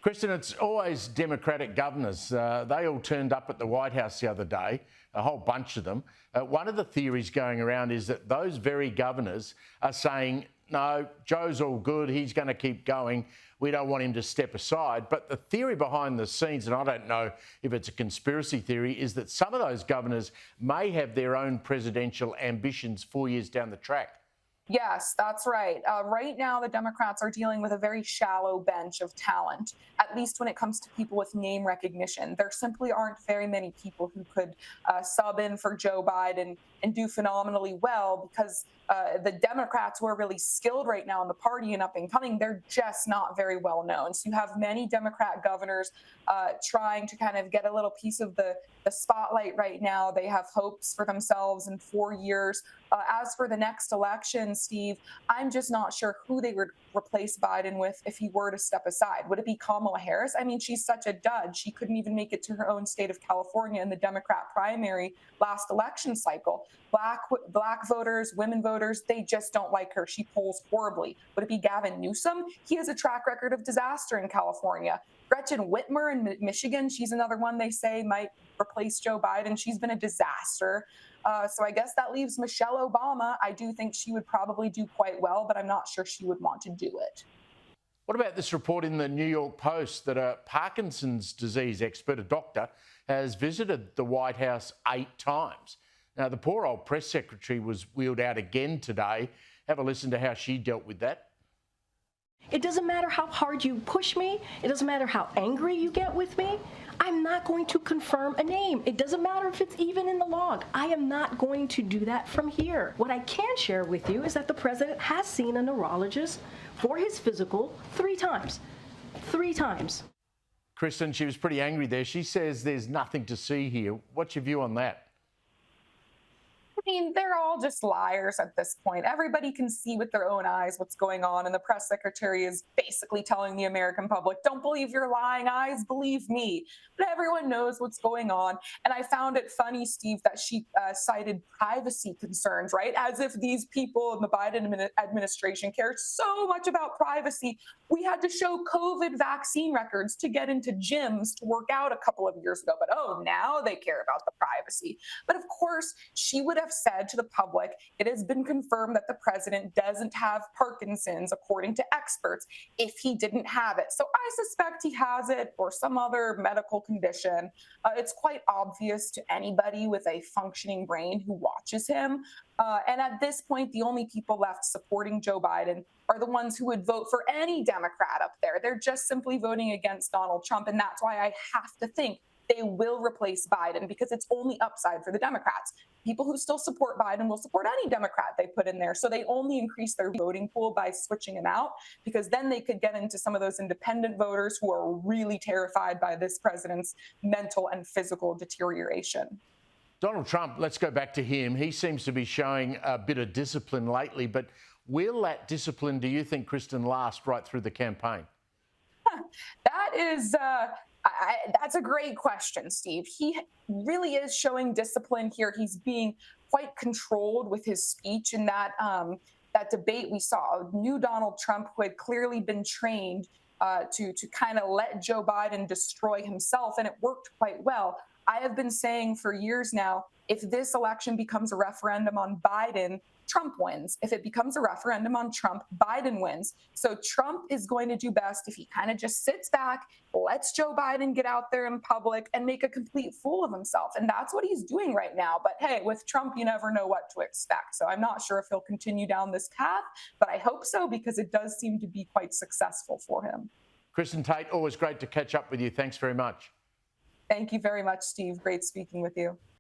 Kristin, it's always Democratic governors. They all turned up at the White House the other day, a whole bunch of them. One of the theories going around is that those very governors are saying, no, Joe's all good, he's going to keep going, we don't want him to step aside. But the theory behind the scenes, and I don't know if it's a conspiracy theory, is that some of those governors may have their own presidential ambitions 4 years down the track. Yes, that's right. Right now, the Democrats are dealing with a very shallow bench of talent, at least when it comes to people with name recognition. There simply aren't very many people who could sub in for Joe Biden and do phenomenally well because the Democrats who are really skilled right now in the party and up and coming, they're just not very well known. So you have many Democrat governors trying to kind of get a little piece of the spotlight right now. They have hopes for themselves in 4 years. As for the next election, Steve, I'm just not sure who they would replace Biden with if he were to step aside. Would it be Kamala Harris? I mean, she's such a dud. She couldn't even make it to her own state of California in the Democrat primary last election cycle. Black voters, women voters, they just don't like her. She polls horribly. Would it be Gavin Newsom? He has a track record of disaster in California. Gretchen Whitmer in Michigan, she's another one they say might replace Joe Biden. She's been a disaster. So I guess that leaves Michelle Obama. I do think she would probably do quite well, but I'm not sure she would want to do it. What about this report in the New York Post that a Parkinsons disease expert, a doctor, has visited the White House 8 times? Now, the poor old press secretary was wheeled out again today. Have a listen to how she dealt with that. It doesn't matter how hard you push me. It doesn't matter how angry you get with me. I'm not going to confirm a name. It doesn't matter if it's even in the log. I am not going to do that from here. What I can share with you is that the president has seen a neurologist for his physical 3 times. 3 times. Kristin, she was pretty angry there. She says there's nothing to see here. What's your view on that? I mean, they're all just liars at this point. Everybody can see with their own eyes what's going on. And the press secretary is basically telling the American public, don't believe your lying eyes, believe me. But everyone knows what's going on. And I found it funny, Steve, that she cited privacy concerns, right? As if these people in the Biden administration care so much about privacy. We had to show COVID vaccine records to get into gyms to work out a couple of years ago. But oh, now they care about the privacy. But of course, she would have said to the public, it has been confirmed that the president doesn't have Parkinson's, according to experts, if he didn't have it. So I suspect he has it or some other medical condition. It's quite obvious to anybody with a functioning brain who watches him. And at this point, the only people left supporting Joe Biden are the ones who would vote for any Democrat up there. They're just simply voting against Donald Trump. And that's why I have to think they will replace Biden because it's only upside for the Democrats. People who still support Biden will support any Democrat they put in there. So they only increase their voting pool by switching him out because then they could get into some of those independent voters who are really terrified by this president's mental and physical deterioration. Donald Trump, let's go back to him. He seems to be showing a bit of discipline lately, but will that discipline, do you think, Kristin, last right through the campaign? That is... that's a great question, Steve. He really is showing discipline here. He's being quite controlled with his speech in that debate we saw. New Donald Trump, who had clearly been trained to kind of let Joe Biden destroy himself, and it worked quite well. I have been saying for years now, if this election becomes a referendum on Biden, Trump wins. If it becomes a referendum on Trump, Biden wins. So Trump is going to do best if he kind of just sits back, lets Joe Biden get out there in public and make a complete fool of himself. And that's what he's doing right now. But hey, with Trump, you never know what to expect. So I'm not sure if he'll continue down this path, but I hope so because it does seem to be quite successful for him. Kristin Tate, always great to catch up with you. Thanks very much. Thank you very much, Steve. Great speaking with you.